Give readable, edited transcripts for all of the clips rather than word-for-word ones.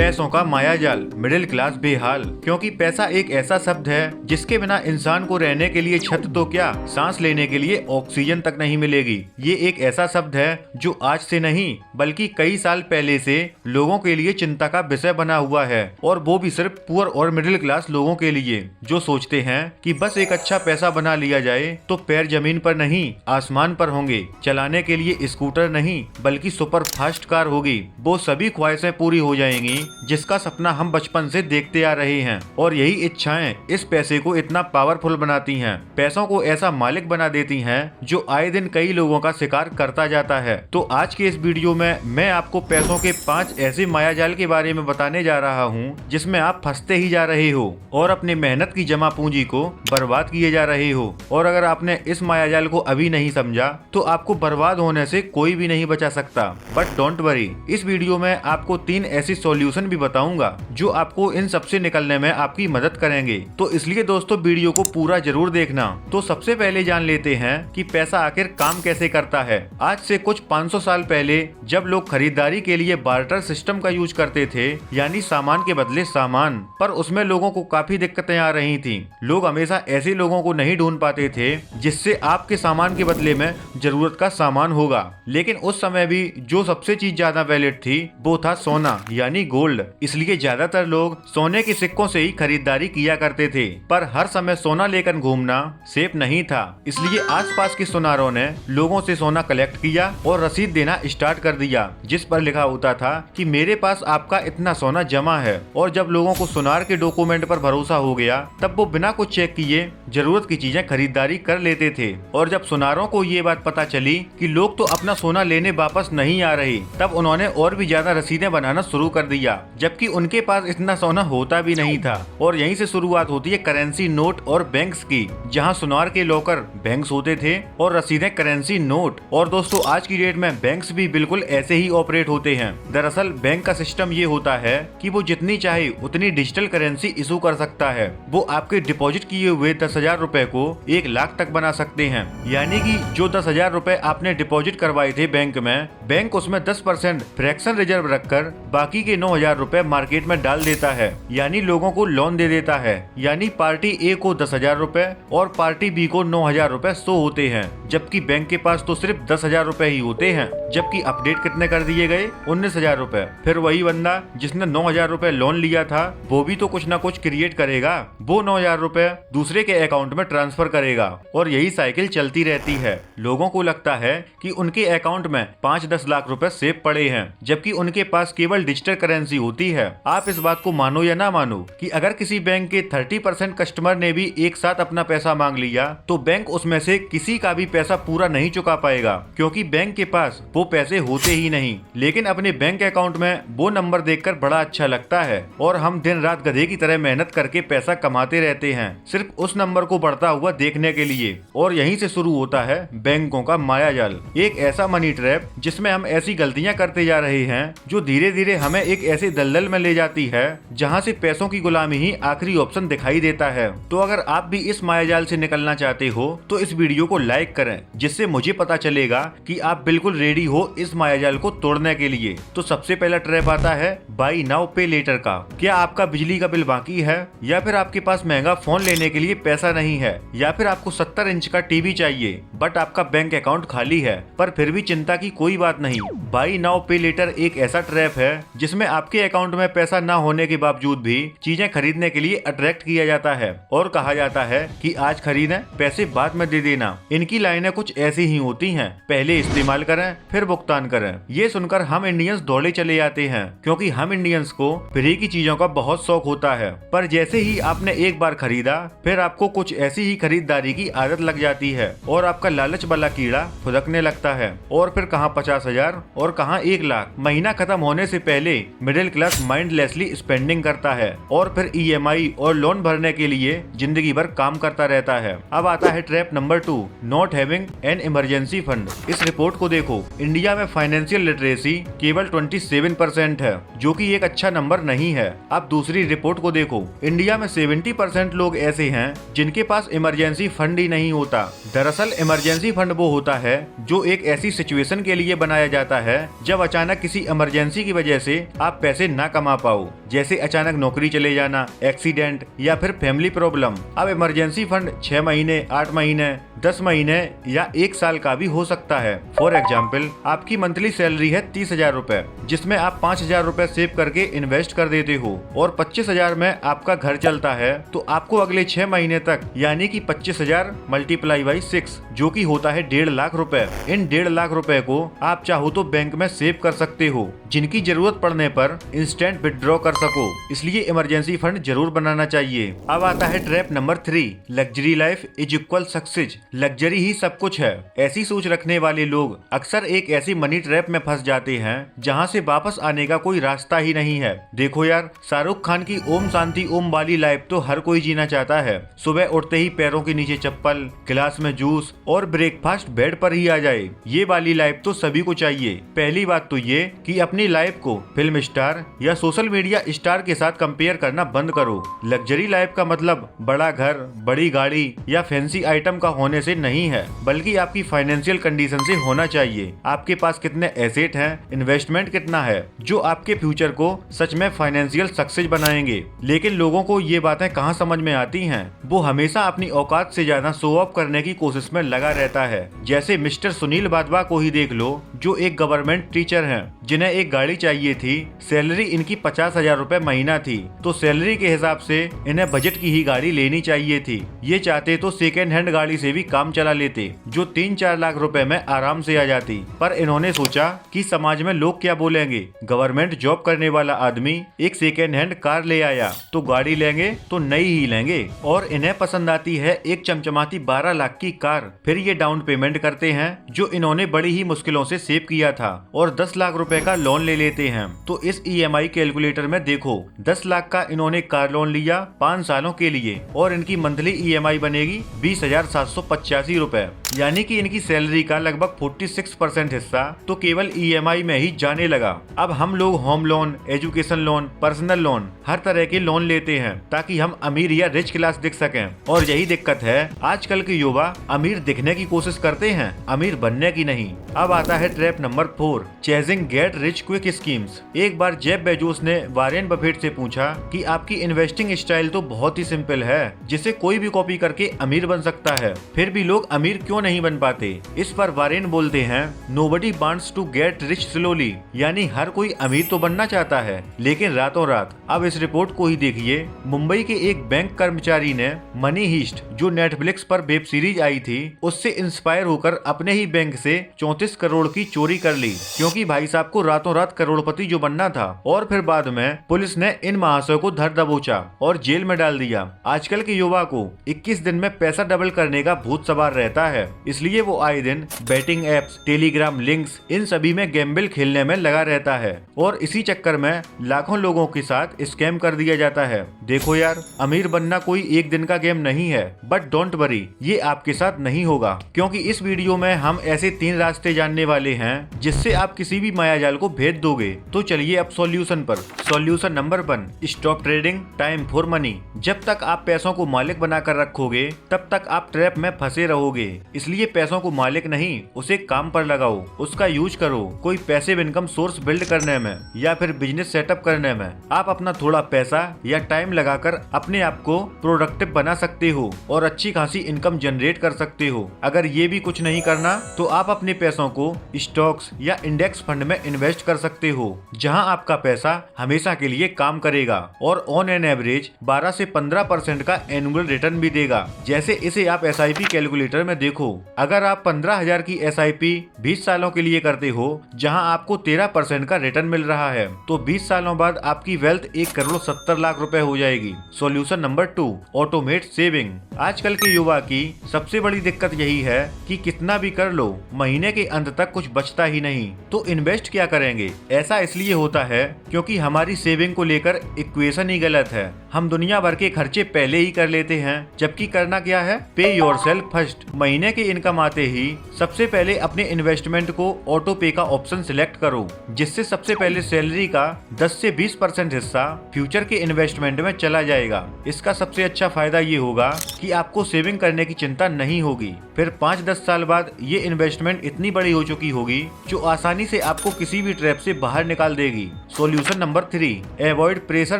पैसों का मायाजाल, middle class बेहाल। क्योंकि पैसा एक ऐसा शब्द है जिसके बिना इंसान को रहने के लिए छत तो क्या, सांस लेने के लिए ऑक्सीजन तक नहीं मिलेगी। ये एक ऐसा शब्द है जो आज से नहीं बल्कि कई साल पहले से लोगों के लिए चिंता का विषय बना हुआ है, और वो भी सिर्फ पुअर और मिडिल क्लास लोगों के लिए, जो सोचते हैं कि बस एक अच्छा पैसा बना लिया जाए तो पैर जमीन पर नहीं आसमान पर होंगे। चलाने के लिए स्कूटर नहीं बल्कि सुपर फास्ट कार होगी। वो सभी ख्वाहिशें पूरी हो जाएंगी जिसका सपना हम बचपन से देखते आ रहे हैं। और यही इच्छाएं इस पैसे को इतना पावरफुल बनाती हैं, पैसों को ऐसा मालिक बना देती हैं जो आए दिन कई लोगों का शिकार करता जाता है। तो आज के इस वीडियो में मैं आपको पैसों के 5 ऐसे मायाजाल के बारे में बताने जा रहा हूँ जिसमें आप फंसते ही जा रहे हो और अपनी मेहनत की जमा पूंजी को बर्बाद किए जा रहे हो। और अगर आपने इस मायाजाल को अभी नहीं समझा तो आपको बर्बाद होने से कोई भी नहीं बचा सकता। बट डोंट वरी, इस वीडियो में आपको 3 ऐसी सॉल्यूशन भी बताऊंगा जो आपको इन सबसे निकलने में आपकी मदद करेंगे। तो इसलिए दोस्तों वीडियो को पूरा जरूर देखना। तो सबसे पहले जान लेते हैं कि पैसा आखिर काम कैसे करता है। आज से कुछ 500 साल पहले जब लोग खरीदारी के लिए बार्टर सिस्टम का यूज करते थे, यानी सामान के बदले सामान, पर उसमें लोगों को काफी दिक्कतें आ रही थी। लोग हमेशा ऐसे लोगों को नहीं ढूंढ पाते थे जिससे आपके सामान के बदले में जरूरत का सामान होगा। लेकिन उस समय भी जो सबसे चीज ज्यादा वैलिड थी वो था सोना, यानी गोल्ड। इसलिए ज्यादातर लोग सोने के सिक्कों से ही खरीदारी किया करते थे। पर हर समय सोना लेकर घूमना सेफ नहीं था, इसलिए आसपास के सुनारों ने लोगों से सोना कलेक्ट किया और रसीद देना स्टार्ट कर दिया, जिस पर लिखा होता था कि मेरे पास आपका इतना सोना जमा है। और जब लोगों को सुनार के डॉक्यूमेंट पर भरोसा हो गया तब वो बिना कुछ चेक किए जरूरत की चीजें खरीदारी कर लेते थे। और जब सुनारों को ये बात पता चली कि लोग तो अपना सोना लेने वापस नहीं आ रहे, तब उन्होंने और भी ज्यादा रसीदें बनाना शुरू कर दिया, जबकि उनके पास इतना सोना होता भी नहीं था। और यहीं से शुरुआत होती है करेंसी नोट और बैंक्स की, जहां सुनार के लॉकर बैंक्स होते थे और रसीदें करेंसी नोट। और दोस्तों आज की डेट में बैंक्स भी बिल्कुल ऐसे ही ऑपरेट होते हैं। दरअसल बैंक का सिस्टम ये होता है कि वो जितनी चाहे उतनी डिजिटल करेंसी इशू कर सकता है। वो आपके डिपॉजिट किए हुए 10,000 रुपए को 1 लाख तक बना सकते हैं। यानी कि जो 10,000 रुपए आपने डिपॉजिट करवाए थे बैंक में, बैंक उसमें 10% फ्रैक्शन रिजर्व रखकर बाकी के 9,000 रुपए मार्केट में डाल देता है, यानी लोगों को लोन दे देता है। यानी पार्टी ए को 10,000 रुपए और पार्टी बी को 9,000 रुपए शो होते हैं, जबकि बैंक के पास तो सिर्फ 10,000 रुपए ही होते हैं। जबकि अपडेट कितने कर दिए गए, 19,000 रुपए। फिर वही बंदा जिसने 9,000 रुपए लोन लिया था वो भी तो कुछ ना कुछ क्रिएट करेगा, वो 9,000 रुपए दूसरे के अकाउंट में ट्रांसफर करेगा और यही साइकिल चलती रहती है। लोगों को लगता है कि उनके अकाउंट में 5-10 लाख रुपए सेव पड़े हैं, जबकि उनके पास केवल डिजिटल करेंसी होती है। आप इस बात को मानो या ना मानो कि अगर किसी बैंक के 30% कस्टमर ने भी एक साथ अपना पैसा मांग लिया तो बैंक उसमें से किसी का भी पैसा पूरा नहीं चुका पाएगा, क्योंकि बैंक के पास वो पैसे होते ही नहीं। लेकिन अपने बैंक अकाउंट में वो नंबर देखकर बड़ा अच्छा लगता है और हम दिन रात गधे की तरह मेहनत करके पैसा कमाते रहते हैं, सिर्फ उस नंबर को बढ़ता हुआ देखने के लिए। और यहीं से शुरू होता है बैंकों का मायाजाल, एक ऐसा मनी ट्रैप जिसमें हम ऐसी गलतियां करते जा रहे हैं जो धीरे धीरे हमें एक ऐसे दलदल में ले जाती है जहां से पैसों की गुलामी ही आखिरी ऑप्शन दिखाई देता है। तो अगर आप भी इस मायाजाल से निकलना चाहते हो तो इस वीडियो को लाइक करें, जिससे मुझे पता चलेगा कि आप बिल्कुल रेडी हो इस मायाजाल को तोड़ने के लिए। तो सबसे पहला ट्रैप आता है बाई नाउ पे लेटर का। क्या आपका बिजली का बिल बाकी है, या फिर आपके पास महंगा फोन लेने के लिए पैसा नहीं है, या फिर आपको 70 इंच का टीवी चाहिए बट आपका बैंक अकाउंट खाली है, पर फिर भी चिंता की कोई बात नहीं। बाई नाउ पे लेटर एक ऐसा ट्रैप है जिसमें आपके अकाउंट में पैसा न होने के बावजूद भी चीजें खरीदने के लिए अट्रैक्ट किया जाता है और कहा जाता है कि आज खरीदें, पैसे बाद में दे देना। इनकी लाइनें कुछ ऐसी ही होती हैं, पहले इस्तेमाल करें फिर भुगतान करें। ये सुनकर हम इंडियंस दौड़े चले जाते हैं, क्योंकि हम इंडियंस को फ्री की चीजों का बहुत शौक होता है। पर जैसे ही आपने एक बार खरीदा फिर आपको कुछ ऐसी ही खरीदारी की आदत लग जाती है और आपका लालच वाला कीड़ा फुदकने लगता है। और फिर कहाँ 50,000 और कहाँ 1 लाख। महीना खत्म होने से पहले मिडिल क्लास माइंडलेसली स्पेंडिंग करता है और फिर EMI और लोन भरने के लिए जिंदगी भर काम करता रहता है। अब आता है trap number 2, not having an emergency fund. इस रिपोर्ट को देखो, इंडिया में फाइनेंशियल लिटरेसी केवल 27% है, जो कि एक अच्छा नंबर नहीं है। अब दूसरी रिपोर्ट को देखो, इंडिया में 70% लोग ऐसे हैं जिनके पास इमरजेंसी फंड ही नहीं होता। दरअसल इमरजेंसी फंड वो होता है जो एक ऐसी सिचुएशन के लिए बनाया जाता है जब अचानक किसी इमरजेंसी की वजह से आप पैसे ना कमा पाओ, जैसे अचानक नौकरी चले जाना, एक्सीडेंट या फिर फैमिली प्रॉब्लम। अब इमरजेंसी फंड 6 महीने, 8 महीने, 10 महीने या 1 साल का भी हो सकता है। फॉर एग्जाम्पल, आपकी मंथली सैलरी है 30,000 रूपए, जिसमें आप 5,000 रूपए सेव करके इन्वेस्ट कर देते हो और 25,000 में आपका घर चलता है, तो आपको अगले 6 महीने तक यानी कि 25,000 मल्टीप्लाई बाई 6 जो कि होता है 1.5 लाख रूपए। इन 1.5 लाख रूपए को आप चाहो तो बैंक में सेव कर सकते हो, जिनकी जरूरत पड़ने पर इंस्टेंट विड्रॉ कर सको। इसलिए इमरजेंसी फंड जरूर बनाना चाहिए। अब आता है trap number 3, luxury life is equal success. Luxury ही सब कुछ है। ऐसी सोच रखने वाले लोग अक्सर एक ऐसी मनी ट्रैप में फंस जाते हैं जहां से वापस आने का कोई रास्ता ही नहीं है। देखो यार, शाहरुख खान की ओम शांति ओम वाली लाइफ तो हर कोई जीना चाहता है। सुबह उठते ही पैरों के नीचे चप्पल, गिलास में जूस और ब्रेकफास्ट बेड पर ही आ जाए। ये वाली लाइफ तो सभी को चाहिए। पहली बात तो ये कि अपनी लाइफ को फिल्म स्टार या सोशल मीडिया स्टार के साथ कंपेयर करना बंद करो। लग्जरी लाइफ का मतलब बड़ा घर, बड़ी गाड़ी या फैंसी आइटम का होने से नहीं है, बल्कि आपकी फाइनेंशियल कंडीशन से होना चाहिए। आपके पास कितने एसेट हैं, इन्वेस्टमेंट कितना है, जो आपके फ्यूचर को सच में फाइनेंशियल सक्सेस बनाएंगे। लेकिन लोगों को ये बातें कहाँ समझ में आती हैं। वो हमेशा अपनी औकात से ज्यादा शो ऑफ करने की कोशिश में लगा रहता है। जैसे मिस्टर सुनील बाजवा को ही देख लो, जो एक गवर्नमेंट टीचर हैं, जिन्हें एक गाड़ी चाहिए थी। सैलरी इनकी 50,000 रूपए महीना थी, तो सैलरी के हिसाब से इन्हें बजट की ही गाड़ी लेनी चाहिए थी। ये चाहते तो सेकेंड हैंड गाड़ी से भी काम चला लेते, जो 3-4 लाख रुपए में आराम से आ जाती। पर इन्होंने सोचा कि समाज में लोग क्या बोलेंगे। गवर्नमेंट जॉब करने वाला आदमी एक सेकेंड हैंड कार ले आया, तो गाड़ी लेंगे तो नई ही लेंगे। और इन्हें पसंद आती है एक चमचमाती 12 लाख की कार। फिर ये डाउन पेमेंट करते हैं, जो इन्होंने बड़ी ही मुश्किलों से सेव किया था, और 10 लाख रुपए का लोन ले लेते हैं। तो इस EMI कैलकुलेटर में देखो, 10 लाख का इन्होंने कार लोन लिया 5 सालों के लिए, और इनकी मंथली EMI बनेगी 20,785 रूपए। यानी कि इनकी सैलरी का लगभग 46% हिस्सा तो केवल EMI में ही जाने लगा। अब हम लोग home loan, education loan, personal loan, हर तरह के लोन लेते हैं ताकि हम अमीर या रिच क्लास दिख सकें। और यही दिक्कत है, आजकल के युवा अमीर दिखने की कोशिश करते हैं, अमीर बनने की नहीं। अब आता है trap number 4, chasing get rich quick schemes. एक बार जेफ बेजोस ने वॉरेन बफेट से पूछा कि आपकी इन्वेस्टिंग स्टाइल तो बहुत ही सिंपल है, जिसे कोई भी कॉपी करके अमीर बन सकता है, फिर भी लोग अमीर क्यों नहीं बन पाते। इस पर वॉरेन बोलते हैं, nobody wants to get rich slowly, यानी हर कोई अमीर तो बनना चाहता है, लेकिन रातों रात। अब इस रिपोर्ट को ही देखिए। मुंबई के एक बैंक कर्मचारी ने मनी हीस्ट, जो नेटफ्लिक्स पर वेब सीरीज आई थी, उससे इंस्पायर होकर अपने ही बैंक से 34 करोड़ की चोरी कर ली, क्योंकि भाई साहब को रातों रात करोड़पति जो बनना था। और फिर बाद में पुलिस ने इन महाशयों को धर दबोचा और जेल में डाल दिया। आजकल के युवा को 21 दिन में पैसा डबल करने का भूत सवार रहता है, इसलिए वो आए दिन बैटिंग एप्स, टेलीग्राम लिंक्स, इन सभी में गैम्बल खेलने में लगा रहता है, और इसी चक्कर में लाखों लोगों के साथ स्कैम कर दिया जाता है। देखो यार, अमीर बनना कोई एक दिन का गेम नहीं है, बट डोंट वरी, ये आपके साथ नहीं होगा, क्योंकि इस वीडियो में हम ऐसे 3 रास्ते जानने वाले हैं जिससे आप किसी भी मायाजाल को भेद दोगे। तो चलिए अब सॉल्यूशन पर। Solution number 1, stop trading time for money. जब तक आप पैसों को मालिक बनाकर रखोगे, तब तक आप ट्रैप में फंसे रहोगे। इसलिए पैसों को मालिक नहीं, उसे काम पर लगाओ, उसका यूज करो, कोई पैसिव इनकम सोर्स बिल्ड करने में या फिर बिजनेस सेटअप करने में। आप अपना थोड़ा पैसा या टाइम लगाकर अपने आप को प्रोडक्टिव बना सकते हो और अच्छी खासी इनकम जनरेट कर सकते हो। अगर ये भी कुछ नहीं करना, तो आप अपने पैसों को स्टॉक्स या इंडेक्स फंड में इन्वेस्ट कर सकते हो, जहां आपका पैसा हमेशा के लिए काम करेगा और ऑन एन एवरेज 12 से 15% का एनुअल रिटर्न भी देगा। जैसे इसे आप SIP कैलकुलेटर में देखो। अगर आप 15,000 की SIP 20 सालों के लिए करते हो, जहां आपको 13% का रिटर्न मिल रहा है, तो 20 सालों बाद आपकी वेल्थ 1,70,00,000 रुपए हो जाएगी। Solution number 2, automate saving. आजकल के युवा की सबसे बड़ी दिक्कत यही है कि कितना भी कर लो, महीने के अंत तक कुछ बचता ही नहीं। तो इन्वेस्ट क्या करेंगे? ऐसा इसलिए होता है क्योंकि हमारी सेविंग को लेकर इक्वेशन ही गलत है। हम दुनिया भर के खर्चे पहले ही कर लेते हैं, जबकि करना क्या है? पे योरसेल्फ फर्स्ट। महीने की इनकम आते ही सबसे पहले अपने इन्वेस्टमेंट को ऑटो पे का ऑप्शन सिलेक्ट करो, जिससे सबसे पहले सैलरी का 10 से 20% हिस्सा फ्यूचर के इन्वेस्टमेंट में चला जाएगा। इसका सबसे अच्छा फायदा ये होगा कि आपको सेविंग करने की चिंता नहीं होगी। फिर 5-10 साल बाद ये इन्वेस्टमेंट इतनी बड़ी हो चुकी होगी जो आसानी से आपको किसी भी ट्रैप से बाहर निकाल देगी। Solution number 3, avoid pressure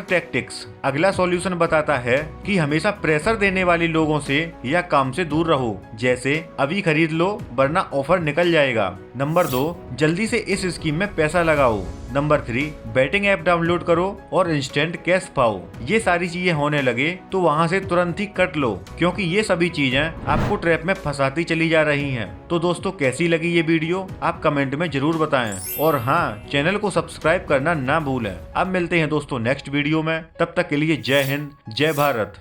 tactics. अगला सॉल्यूशन बताता है कि हमेशा प्रेशर देने वाले लोगों से या काम से दूर रहो, जैसे अभी खरीद लो वरना ऑफर निकल जाएगा। नंबर 2, जल्दी से इस स्कीम में पैसा लगाओ। नंबर 3, बैटिंग ऐप डाउनलोड करो और इंस्टेंट कैश पाओ। ये सारी चीजें होने लगे तो वहाँ से तुरंत ही कट लो, क्योंकि ये सभी चीजें आपको ट्रैप में फंसाती चली जा रही हैं। तो दोस्तों, कैसी लगी ये वीडियो आप कमेंट में जरूर बताएं, और हाँ, चैनल को सब्सक्राइब करना ना भूलें। अब मिलते हैं दोस्तों नेक्स्ट वीडियो में, तब तक के लिए जय हिंद, जय भारत।